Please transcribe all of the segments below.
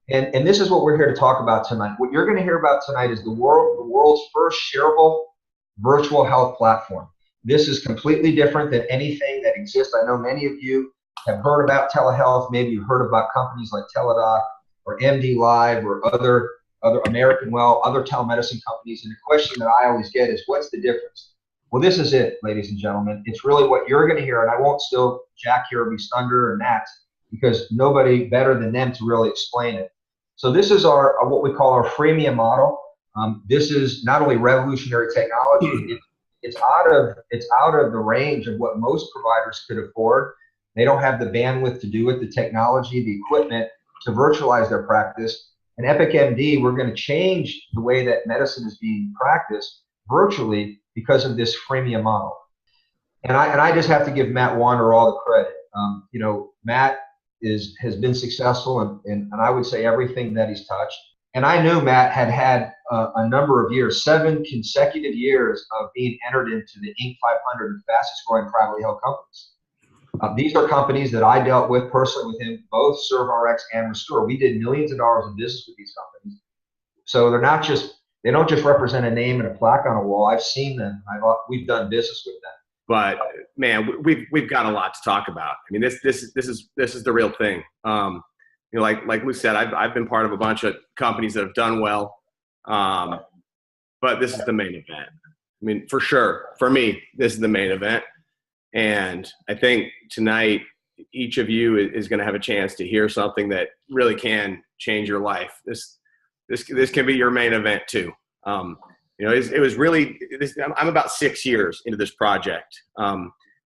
And this is what we're here to talk about tonight. What you're going to hear about tonight is the world's first shareable virtual health platform. This is completely different than anything that exists. I know many of you have heard about telehealth. Maybe you've heard about companies like Teladoc or MD Live or other American Well, other telemedicine companies. And the question that I always get is, what's the difference? Well, this is it, ladies and gentlemen. It's really what you're going to hear, and I won't steal Jack Kirby's thunder and that, because nobody better than them to really explain it. So this is our what we call our freemium model. This is not only revolutionary technology, it's out of the range of what most providers could afford. They don't have the bandwidth to do it, the technology, the equipment to virtualize their practice. And Epic MD, we're going to change the way that medicine is being practiced virtually because of this freemium model. And I just have to give Matt Wander all the credit. Matt has been successful in I would say everything that he's touched. And I knew Matt had a number of years, 7 consecutive years of being entered into the Inc. 500 fastest growing privately held companies. These are companies that I dealt with personally with him, both ServeRx and Restore. We did millions of dollars of business with these companies. So they don't just represent a name and a plaque on a wall. I've seen them. We've done business with them. But man, we've got a lot to talk about. I mean, this is the real thing. Like Lou said, I've been part of a bunch of companies that have done well, but this is the main event. I mean, for sure, for me, this is the main event, and I think tonight each of you is going to have a chance to hear something that really can change your life. This can be your main event too. It was really, I'm about 6 years into this project.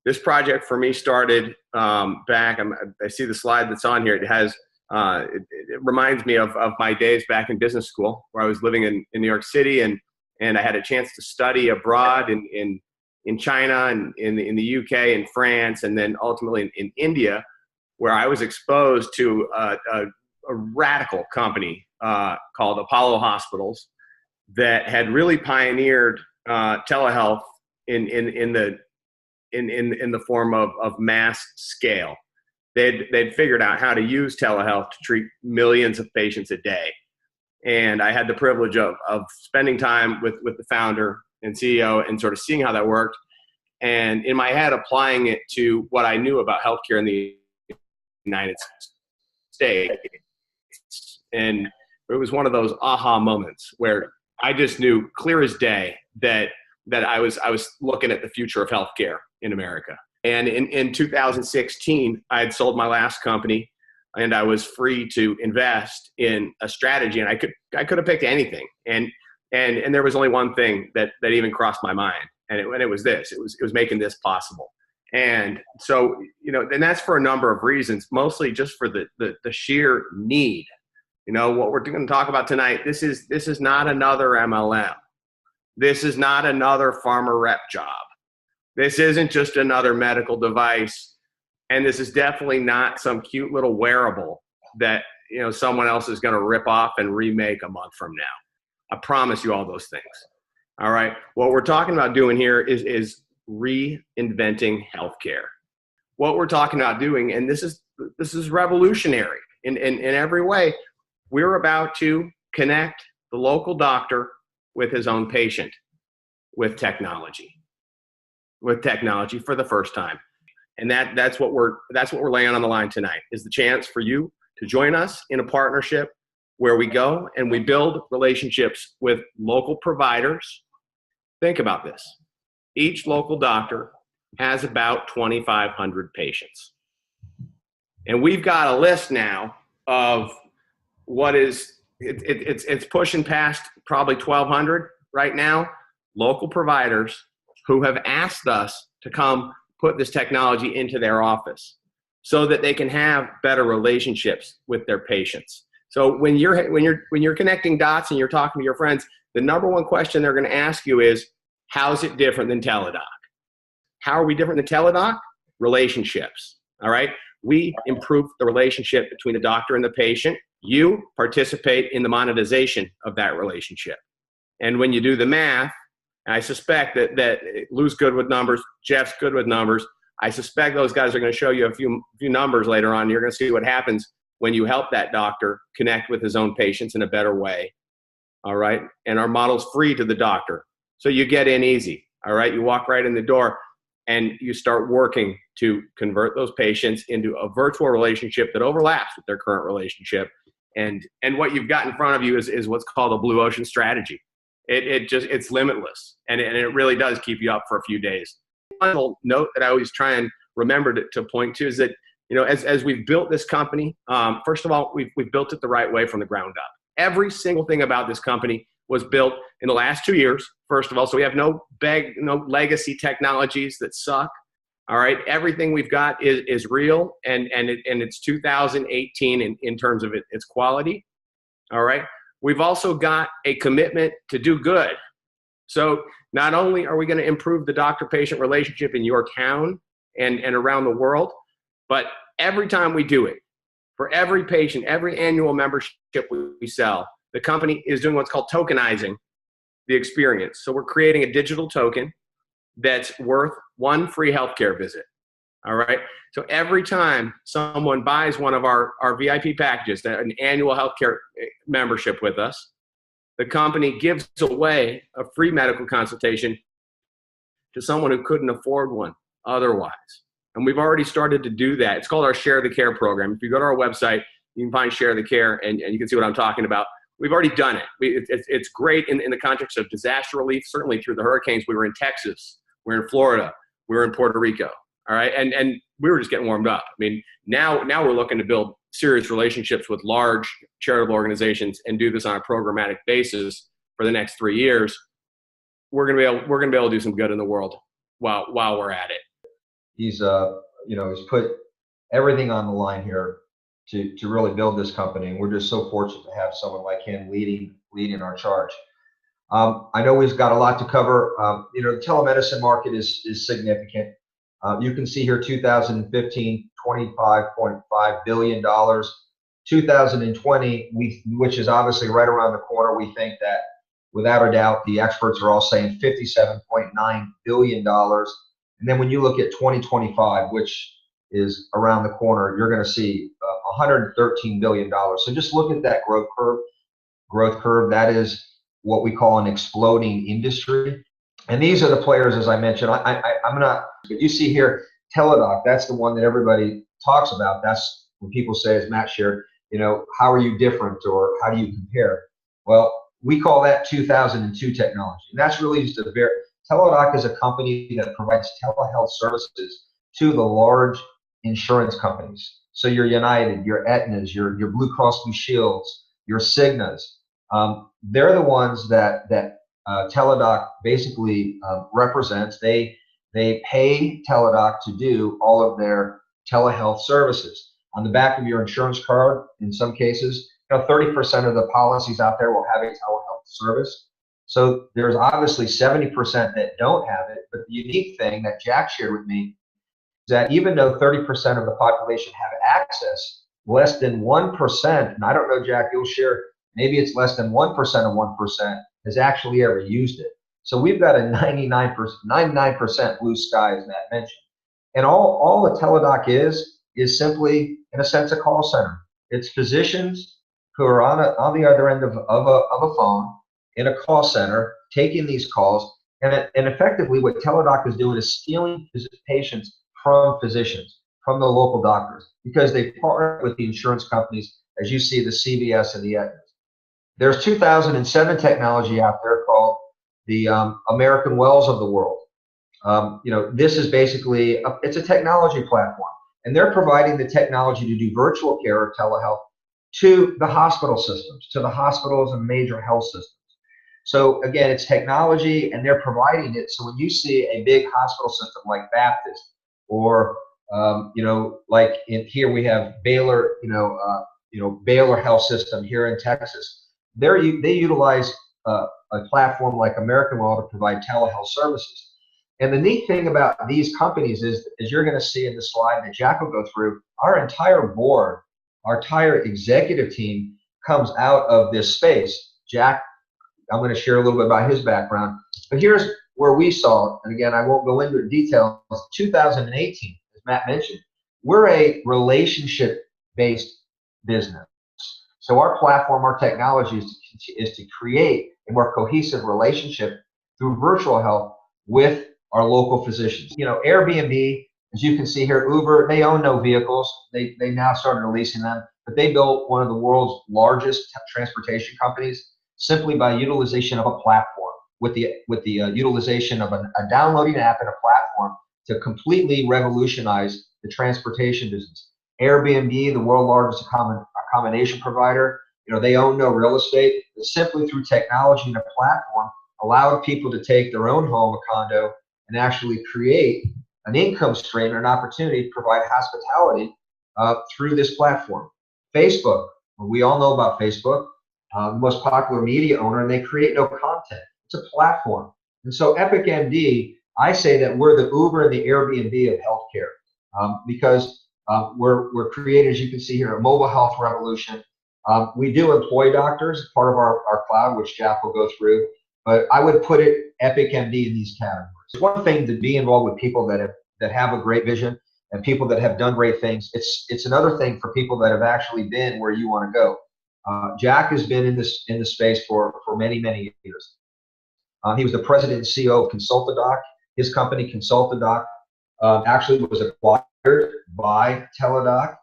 This project for me started back, I see the slide that's on here. It has, it reminds me of my days back in business school where I was living in New York City and I had a chance to study abroad in China and in the UK and France, and then ultimately in India, where I was exposed to a radical company called Apollo Hospitals that had really pioneered telehealth in the form of mass scale. They'd figured out how to use telehealth to treat millions of patients a day. And I had the privilege of spending time with the founder and CEO and sort of seeing how that worked. And in my head, applying it to what I knew about healthcare in the United States. And it was one of those aha moments where I just knew clear as day that I was looking at the future of healthcare in America. And in 2016, I had sold my last company, and I was free to invest in a strategy. And I could have picked anything. And there was only one thing that even crossed my mind, and it was this. It was making this possible. And so, and that's for a number of reasons, mostly just for the sheer need. What we're going to talk about tonight, this is not another MLM. This is not another farmer rep job. This isn't just another medical device. And this is definitely not some cute little wearable that, someone else is going to rip off and remake a month from now. I promise you all those things. All right. What we're talking about doing here is reinventing healthcare. What we're talking about doing, and this is revolutionary in every way. We're about to connect the local doctor with his own patient with technology for the first time. And that's what we're laying on the line tonight, is the chance for you to join us in a partnership where we go and we build relationships with local providers. Think about this. Each local doctor has about 2,500 patients. And we've got a list now of it's pushing past probably 1,200 right now, local providers who have asked us to come put this technology into their office so that they can have better relationships with their patients. So when you're connecting dots and you're talking to your friends, the number one question they're going to ask you is, how's it different than Teladoc? How are we different than Teladoc? Relationships. All right. We improve the relationship between the doctor and the patient. You participate in the monetization of that relationship. And when you do the math, and I suspect that Lou's good with numbers, Jeff's good with numbers. I suspect those guys are going to show you a few numbers later on. You're going to see what happens when you help that doctor connect with his own patients in a better way. All right. And our model's free to the doctor. So you get in easy. All right. You walk right in the door and you start working to convert those patients into a virtual relationship that overlaps with their current relationship. And what you've got in front of you is what's called a blue ocean strategy. It's limitless. And it really does keep you up for a few days. Final note that I always try and remember to point to is that, as we've built this company, first of all, we've built it the right way from the ground up. Every single thing about this company was built in the last 2 years, first of all. So we have no legacy technologies that suck. All right. Everything we've got is real, and it's 2018 in terms of its quality. All right. We've also got a commitment to do good. So not only are we going to improve the doctor-patient relationship in your town and around the world, but every time we do it, for every patient, every annual membership we sell, the company is doing what's called tokenizing the experience. So we're creating a digital token that's worth one free healthcare visit. All right. So every time someone buys one of our VIP packages, an annual healthcare membership with us, the company gives away a free medical consultation to someone who couldn't afford one otherwise. And we've already started to do that. It's called our Share the Care program. If you go to our website, you can find Share the Care, and you can see what I'm talking about. We've already done it. It's great in the context of disaster relief. Certainly through the hurricanes, we were in Texas, we were in Florida, we were in Puerto Rico. All right, and we were just getting warmed up. I mean, now we're looking to build serious relationships with large charitable organizations and do this on a programmatic basis for the next 3 years. We're gonna be able to do some good in the world while we're at it. He's he's put everything on the line here to really build this company, and we're just so fortunate to have someone like him leading our charge. I know we've got a lot to cover. The telemedicine market is significant. You can see here 2015, $25.5 billion. 2020, which is obviously right around the corner, we think that without a doubt, the experts are all saying $57.9 billion. And then when you look at 2025, which is around the corner, you're going to see $113 billion. So just look at that growth curve. That is what we call an exploding industry. And these are the players, as I mentioned. I'm not, but you see here, Teladoc, that's the one that everybody talks about. That's when people say, as Matt shared, how are you different, or how do you compare? Well, we call that 2002 technology. And that's really just Teladoc is a company that provides telehealth services to the large insurance companies. So your United, your Aetnas, your Blue Cross Blue Shields, your Cignas, they're the ones that Teladoc basically represents. They pay Teladoc to do all of their telehealth services. On the back of your insurance card, in some cases, 30% of the policies out there will have a telehealth service. So there's obviously 70% that don't have it. But the unique thing that Jack shared with me is that even though 30% of the population have access, less than 1%, and I don't know, Jack, you'll share, maybe it's less than 1% of 1%, has actually ever used it. So we've got a 99% blue sky, as Matt mentioned. And all a Teladoc is simply, in a sense, a call center. It's physicians who are on the other end of a phone in a call center taking these calls. And effectively what Teladoc is doing is stealing patients from physicians, from the local doctors, because they partner with the insurance companies, as you see, the CVS and the Aetna. There's 2007 technology out there called the American Wells of the world. This is basically, it's a technology platform, and they're providing the technology to do virtual care or telehealth to the hospital systems, to the hospitals and major health systems. So again, it's technology, and they're providing it. So when you see a big hospital system like Baptist, or like here we have Baylor, Baylor Health System here in Texas. They utilize a platform like American Well to provide telehealth services. And the neat thing about these companies is, as you're going to see in the slide that Jack will go through, our entire board, our entire executive team comes out of this space. Jack, I'm going to share a little bit about his background, but here's where we saw, and again, I won't go into details, 2018, as Matt mentioned, we're a relationship-based business. So our platform, our technology is to create a more cohesive relationship through virtual health with our local physicians. You know, Airbnb, as you can see here, Uber, they own no vehicles. They now started leasing them, but they built one of the world's largest transportation companies simply by utilization of a platform, with the utilization of a downloading app and a platform to completely revolutionize the transportation business. Airbnb, the world's largest accommodation provider, you know, they own no real estate, but simply through technology and a platform allowed people to take their own home, a condo, and actually create an income stream and an opportunity to provide hospitality through this platform. Facebook, we all know about Facebook, the most popular media owner, and they create no content. It's a platform. And so Epic MD, I say that we're the Uber and the Airbnb of healthcare, because we're creating, as you can see here, a mobile health revolution. We do employ doctors, part of our cloud, which Jack will go through, but I would put it Epic MD in these categories. It's one thing to be involved with people that have a great vision and people that have done great things. It's another thing for people that have actually been where you want to go. Jack has been in the space for many years. He was the president and CEO of Consultadoc. His company, Consultadoc, actually was acquired by Teladoc.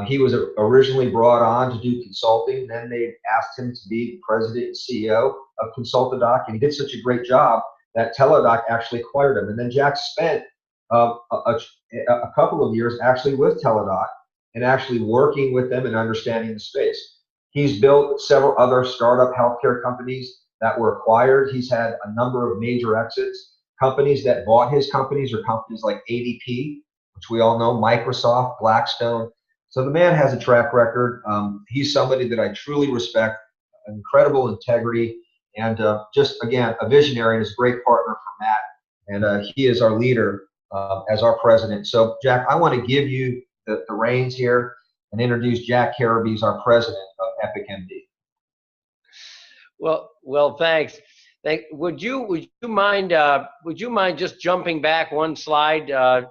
He was originally brought on to do consulting. Then they asked him to be the president and CEO of Consultadoc, and he did such a great job that Teladoc actually acquired him. And then Jack spent a couple of years actually with Teladoc and actually working with them and understanding the space. He's built several other startup healthcare companies that were acquired. He's had a number of major exits. Companies that bought his companies are companies like ADP, which we all know, Microsoft, Blackstone. So the man has a track record. He's somebody that I truly respect, incredible integrity, and just, again, a visionary and is a great partner for Matt. And he is our leader as our president. So, Jack, I want to give you the reins here and introduce Jack Carabes, our president of Epic MD. Well, thanks. Would you mind just jumping back one slide? Yeah,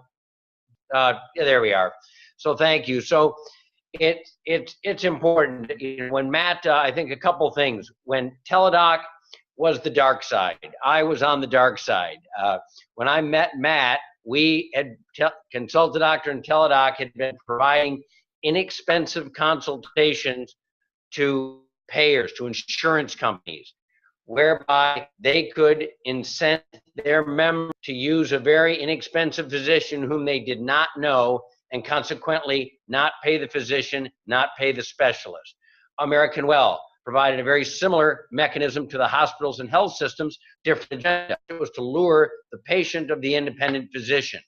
there we are. So thank you. So it's important. When Matt, I think a couple things. When Teladoc was the dark side, I was on the dark side. When I met Matt, we had Consultadoc and Teladoc had been providing inexpensive consultations to payers, to insurance companies, whereby they could incent their members to use a very inexpensive physician whom they did not know, and consequently not pay the physician, not pay the specialist. American Well provided a very similar mechanism to the hospitals and health systems, different agenda. It was to lure the patient of the independent physician.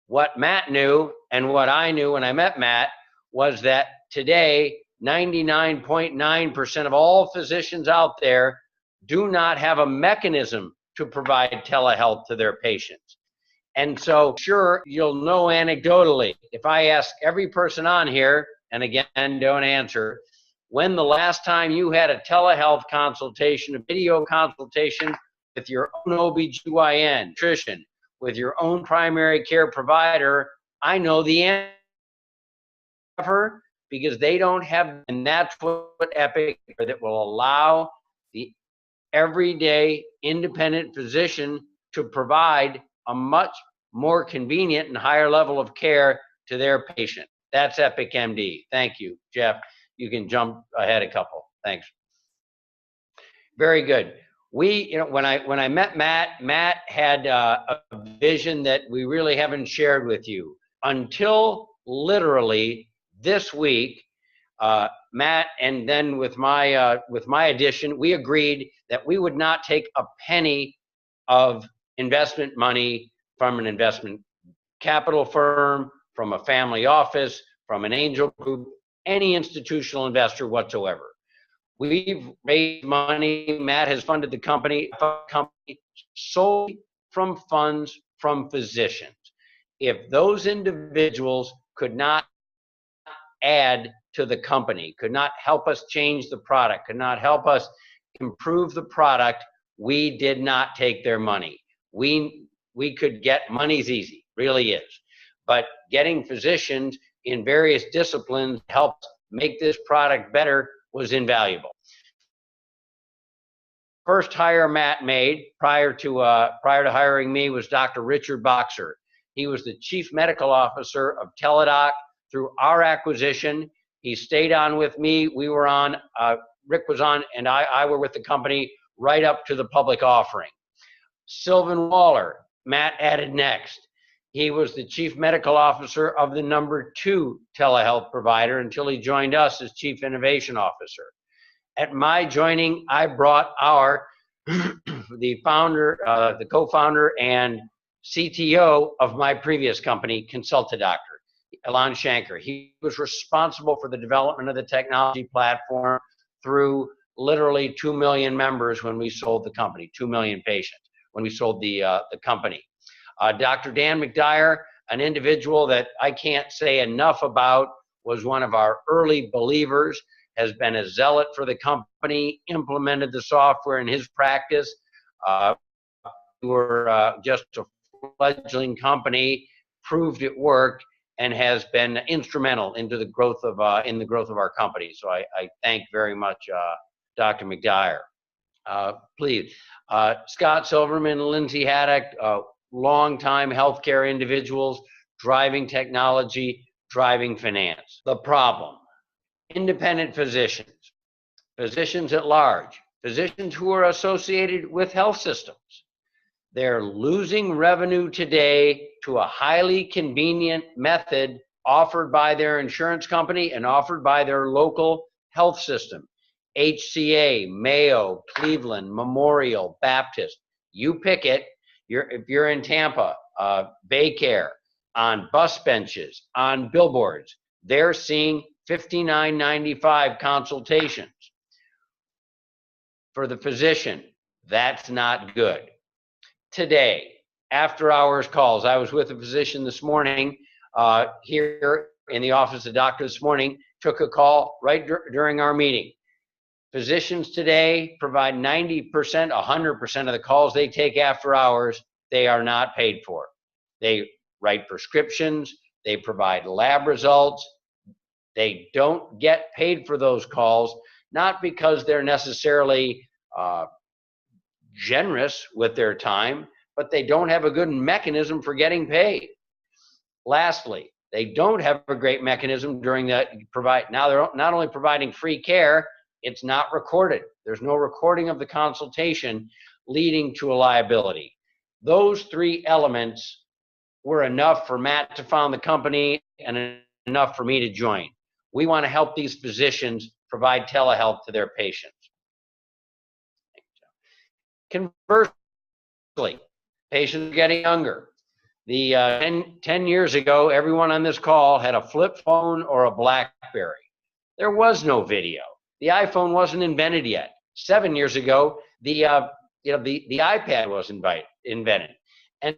What Matt knew and what I knew when I met Matt was that today, 99.9% of all physicians out there do not have a mechanism to provide telehealth to their patients. And so, sure, you'll know anecdotally, if I ask every person on here, and again, don't answer, when the last time you had a telehealth consultation, a video consultation with your own OBGYN, nutrition, with your own primary care provider, I know the answer, because they don't have, and that's what Epic, that will allow the everyday independent physician to provide a much more convenient and higher level of care to their patient. That's Epic MD. Thank you, Jeff. You can jump ahead a couple. Thanks. Very good. When I met Matt, Matt had a vision that we really haven't shared with you until literally this week. Matt, and then with my addition, we agreed that we would not take a penny of investment money from an investment capital firm, from a family office, from an angel group, any institutional investor whatsoever. We've raised money. Matt has funded the company solely from funds from physicians. If those individuals could not add to the company, could not help us change the product, could not help us improve the product, we did not take their money. We could get, money's easy, really is. But getting physicians in various disciplines helps make this product better was invaluable. First hire Matt made prior to hiring me was Dr. Richard Boxer. He was the Chief Medical Officer of Teladoc through our acquisition. He stayed on with me. We were on, Rick was on, and I were with the company right up to the public offering. Sylvan Waller, Matt added next. He was the Chief Medical Officer of the #2 telehealth provider until he joined us as Chief Innovation Officer. At my joining, I brought our, the co-founder and CTO of my previous company, Consultadoctor, Alon Shanker. He was responsible for the development of the technology platform through literally 2 million members when we sold the company, 2 million patients when we sold the company. Dr. Dan McDyer, an individual that I can't say enough about, was one of our early believers, has been a zealot for the company, implemented the software in his practice. We were just a fledgling company, proved it worked, and has been instrumental into the growth of our company. So I thank very much Dr. McDyer. Please, Scott Silverman and Lindsay Haddock, longtime healthcare individuals, driving technology, driving finance. The problem: independent physicians, physicians at large, physicians who are associated with health systems. They're losing revenue today to a highly convenient method offered by their insurance company and offered by their local health system. HCA, Mayo, Cleveland, Memorial, Baptist. You pick it. If you're in Tampa, Baycare, on bus benches, on billboards, they're seeing $59.95 consultations. For the physician, that's not good. Today, after hours calls, I was with a physician this morning here in the office of the doctor this morning, took a call right during our meeting. Physicians today provide 90%, 100% of the calls they take after hours, they are not paid for. They write prescriptions, they provide lab results. They don't get paid for those calls, not because they're necessarily generous with their time, but they don't have a good mechanism for getting paid. Lastly, they don't have a great mechanism during that now they're not only providing free care, it's not recorded. There's no recording of the consultation, leading to a liability. Those three elements were enough for Matt to found the company and enough for me to join. We want to help these physicians provide telehealth to their patients. Conversely, patients are getting younger. 10 years ago, everyone on this call had a flip phone or a BlackBerry. There was no video. The iPhone wasn't invented yet. 7 years ago, the iPad was invented. And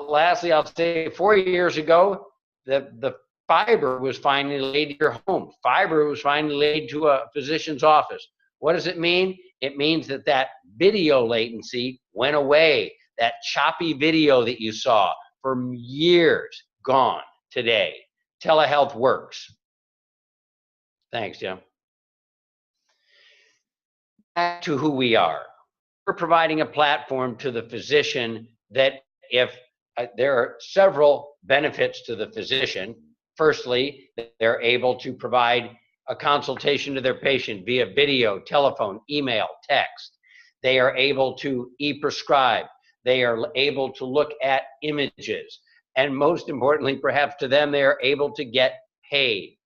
lastly, I'll say 4 years ago, the fiber was finally laid to your home. Fiber was finally laid to a physician's office. What does it mean? It means that video latency went away. That choppy video that you saw for years, gone today. Telehealth works. Thanks, Jim. Back to who we are. We're providing a platform to the physician that there are several benefits to the physician. Firstly, they're able to provide a consultation to their patient via video, telephone, email, text. They are able to e-prescribe. They are able to look at images. And most importantly, perhaps to them, they are able to get paid.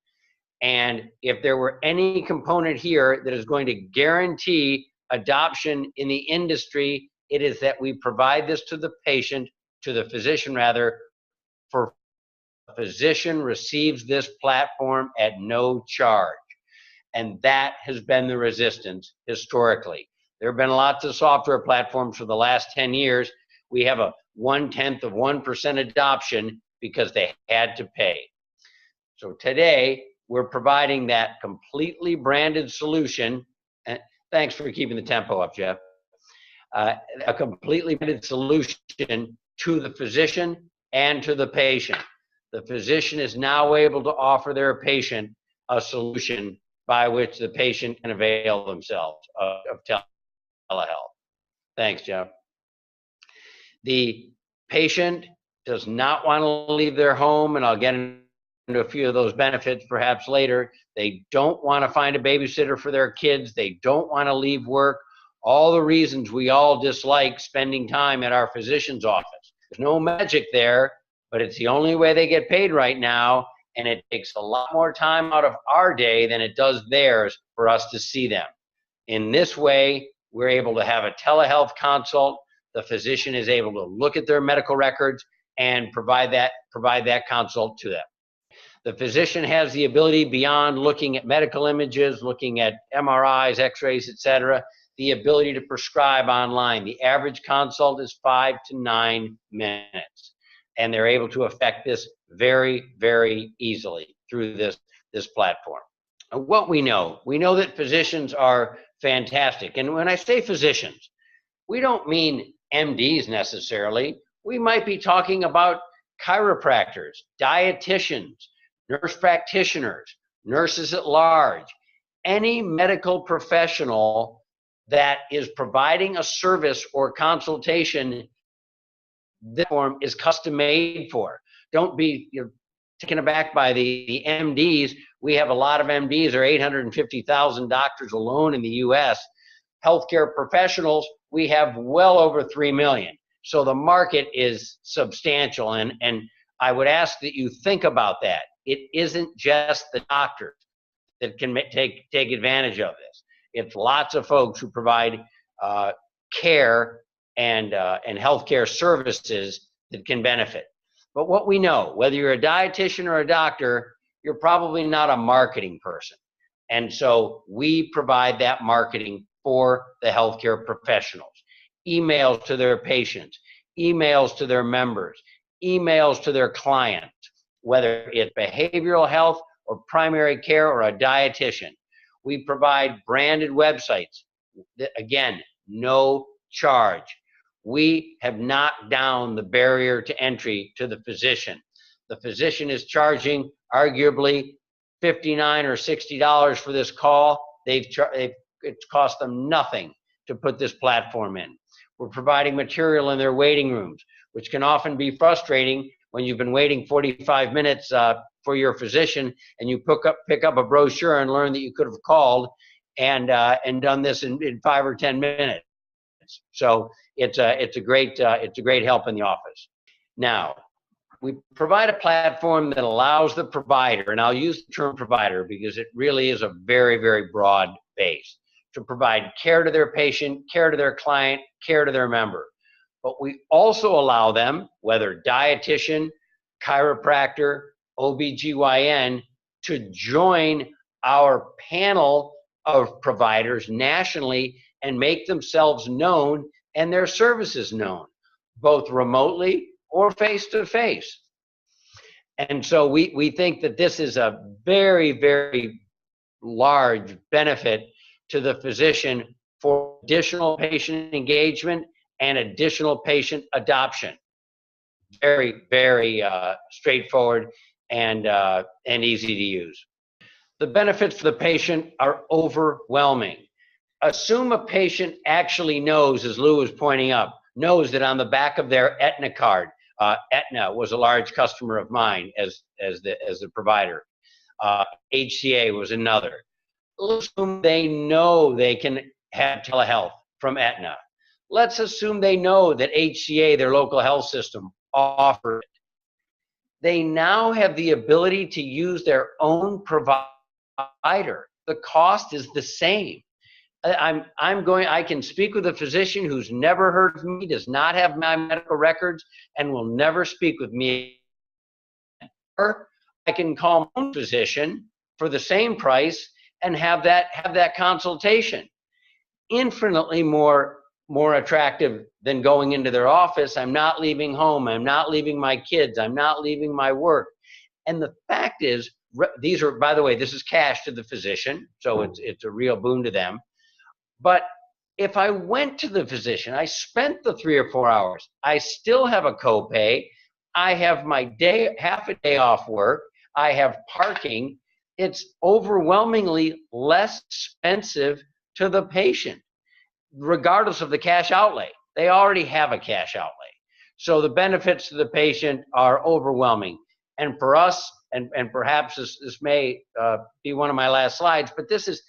And if there were any component here that is going to guarantee adoption in the industry, it is that we provide this to the patient, to the physician rather, for the physician receives this platform at no charge. And that has been the resistance historically. There have been lots of software platforms for the last 10 years. We have a 0.1% adoption because they had to pay. So today, we're providing that completely branded solution. And thanks for keeping the tempo up, Jeff. A completely branded solution to the physician and to the patient. The physician is now able to offer their patient a solution by which the patient can avail themselves of telehealth. Thanks, Jeff. The patient does not want to leave their home, and I'll get into a few of those benefits perhaps later. They don't want to find a babysitter for their kids. They don't want to leave work. All the reasons we all dislike spending time at our physician's office. There's no magic there, but it's the only way they get paid right now, and it takes a lot more time out of our day than it does theirs for us to see them. In this way, we're able to have a telehealth consult. The physician is able to look at their medical records and provide that consult to them. The physician has the ability, beyond looking at medical images, looking at MRIs, x-rays, etc., the ability to prescribe online. The average consult is 5 to 9 minutes, and they're able to affect this very, very easily through this platform. What we know that physicians are fantastic. And when I say physicians, we don't mean MDs necessarily. We might be talking about chiropractors, dietitians, nurse practitioners, nurses at large, any medical professional that is providing a service or consultation this form is custom made for. Don't be taken aback by the MDs. We have a lot of MDs. There are 850,000 doctors alone in the US. Healthcare professionals, we have well over 3 million. So the market is substantial, and I would ask that you think about that. It isn't just the doctors that can take advantage of this. It's lots of folks who provide care and healthcare services that can benefit. But what we know, whether you're a dietitian or a doctor, you're probably not a marketing person. And so we provide that marketing for the healthcare professionals. Emails to their patients, emails to their members, emails to their clients, whether it's behavioral health or primary care or a dietitian. We provide branded websites. Again, no charge. We have knocked down the barrier to entry to the physician. The physician is charging arguably $59 or $60 for this call. It's cost them nothing to put this platform in. We're providing material in their waiting rooms, which can often be frustrating when you've been waiting 45 minutes for your physician, and you pick up a brochure and learn that you could have called and done this in 5 or 10 minutes. So it's a great help in the office. Now, we provide a platform that allows the provider, and I'll use the term provider because it really is a very, very broad base, to provide care to their patient, care to their client, care to their member. But we also allow them, whether dietitian, chiropractor, OBGYN, to join our panel of providers nationally and make themselves known and their services known, both remotely or face-to-face. And so we think that this is a very, very large benefit to the physician for additional patient engagement and additional patient adoption. Very, very straightforward and easy to use. The benefits for the patient are overwhelming. Assume a patient actually knows, as Lou was pointing up, knows that on the back of their Aetna card, Aetna was a large customer of mine as the provider. HCA was another. Let's assume they know they can have telehealth from Aetna. Let's assume they know that HCA, their local health system, offers it. They now have the ability to use their own provider. The cost is the same. I can speak with a physician who's never heard of me, does not have my medical records, and will never speak with me. Or I can call my own physician for the same price and have that consultation. Infinitely more attractive than going into their office. I'm not leaving home. I'm not leaving my kids. I'm not leaving my work. And the fact is, these are, by the way, this is cash to the physician, so it's a real boon to them. But if I went to the physician, I spent the 3 or 4 hours, I still have a copay, I have my half a day off work, I have parking. it's overwhelmingly less expensive to the patient, regardless of the cash outlay. They already have a cash outlay. So the benefits to the patient are overwhelming. And for us, and perhaps this may be one of my last slides, but this is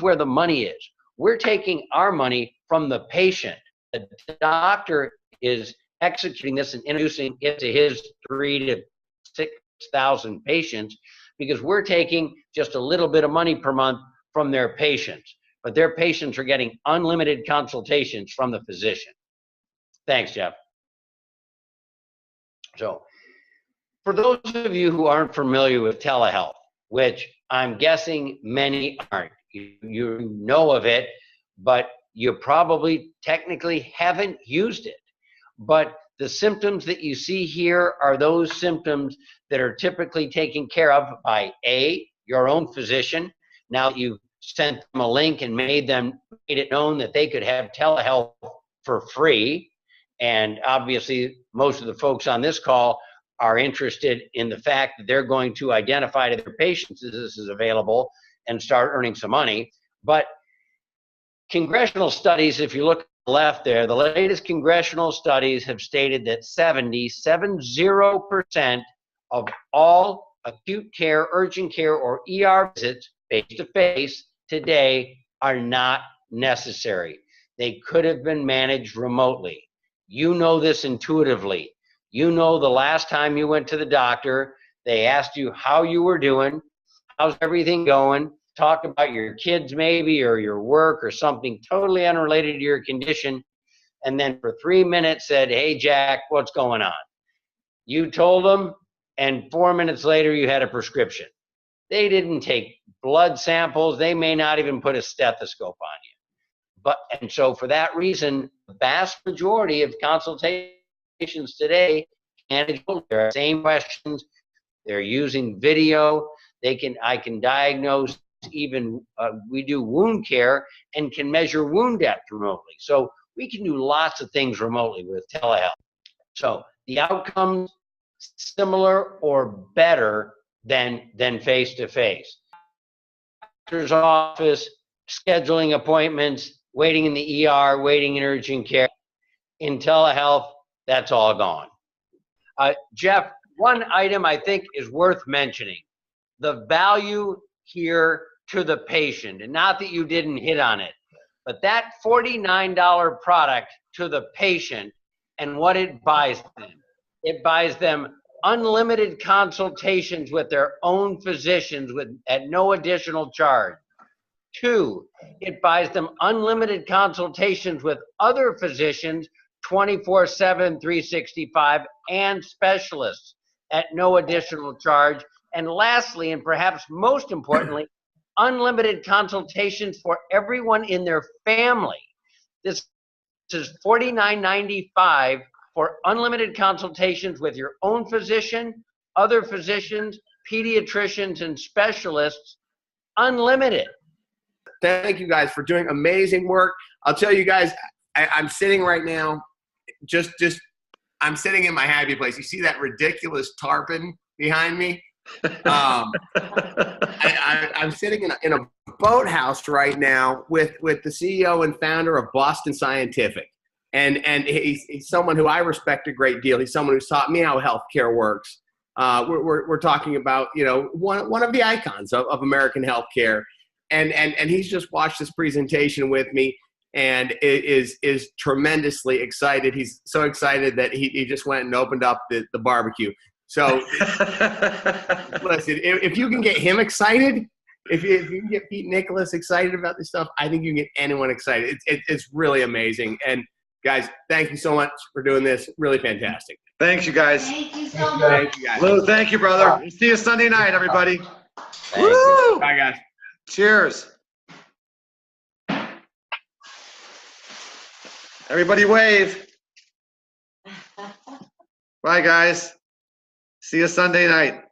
where the money is. We're taking our money from the patient. The doctor is executing this and introducing it to his 3,000 to 6,000 patients, because we're taking just a little bit of money per month from their patients. But their patients are getting unlimited consultations from the physician. Thanks, Jeff. So for those of you who aren't familiar with telehealth, which I'm guessing many aren't, you know of it, but you probably technically haven't used it. But the symptoms that you see here are those symptoms that are typically taken care of by your own physician. Now that you've sent them a link and made it known that they could have telehealth for free. And obviously, most of the folks on this call are interested in the fact that they're going to identify to their patients that this is available and start earning some money. But congressional studies, if you look at the left there, the latest congressional studies have stated that 70% of all acute care, urgent care, or ER visits face-to-face today are not necessary. They could have been managed remotely. You know this intuitively. You know the last time you went to the doctor, they asked you how you were doing, how's everything going, talk about your kids maybe, or your work, or something totally unrelated to your condition, and then for 3 minutes said, hey, Jack, what's going on? You told them, and 4 minutes later you had a prescription. They didn't take blood samples. They may not even put a stethoscope on you. And so for that reason, the vast majority of consultations today, they're the same questions. They're using video. I can diagnose even, we do wound care and can measure wound depth remotely. So we can do lots of things remotely with telehealth. So the outcomes similar or better than face-to-face. Doctor's office, scheduling appointments, waiting in the ER, waiting in urgent care. In telehealth, that's all gone. Jeff, one item I think is worth mentioning, the value here to the patient, and not that you didn't hit on it, but that $49 product to the patient and what it buys them. It buys them unlimited consultations with their own physicians at no additional charge. 2, it buys them unlimited consultations with other physicians 24/7, 365, and specialists at no additional charge. And lastly, and perhaps most importantly, unlimited consultations for everyone in their family. This is $49.95 for unlimited consultations with your own physician, other physicians, pediatricians, and specialists, unlimited. Thank you guys for doing amazing work. I'll tell you guys, I'm sitting right now, I'm sitting in my happy place. You see that ridiculous tarpon behind me? I'm sitting in a boathouse right now with the CEO and founder of Boston Scientific. And he's someone who I respect a great deal. He's someone who's taught me how healthcare works. We're talking about, one of the icons of American healthcare. And he's just watched this presentation with me and is tremendously excited. He's so excited that he just went and opened up the barbecue. So listen, if you can get him excited, if you can get Pete Nicholas excited about this stuff, I think you can get anyone excited. It's really amazing. And guys, thank you so much for doing this. Really fantastic. Thanks, you guys. Thank you so much. Thank you guys. Lou, thank you, brother. See you Sunday night, everybody. Thank you. Woo! Bye, guys. Cheers. Everybody wave. Bye, guys. See you Sunday night.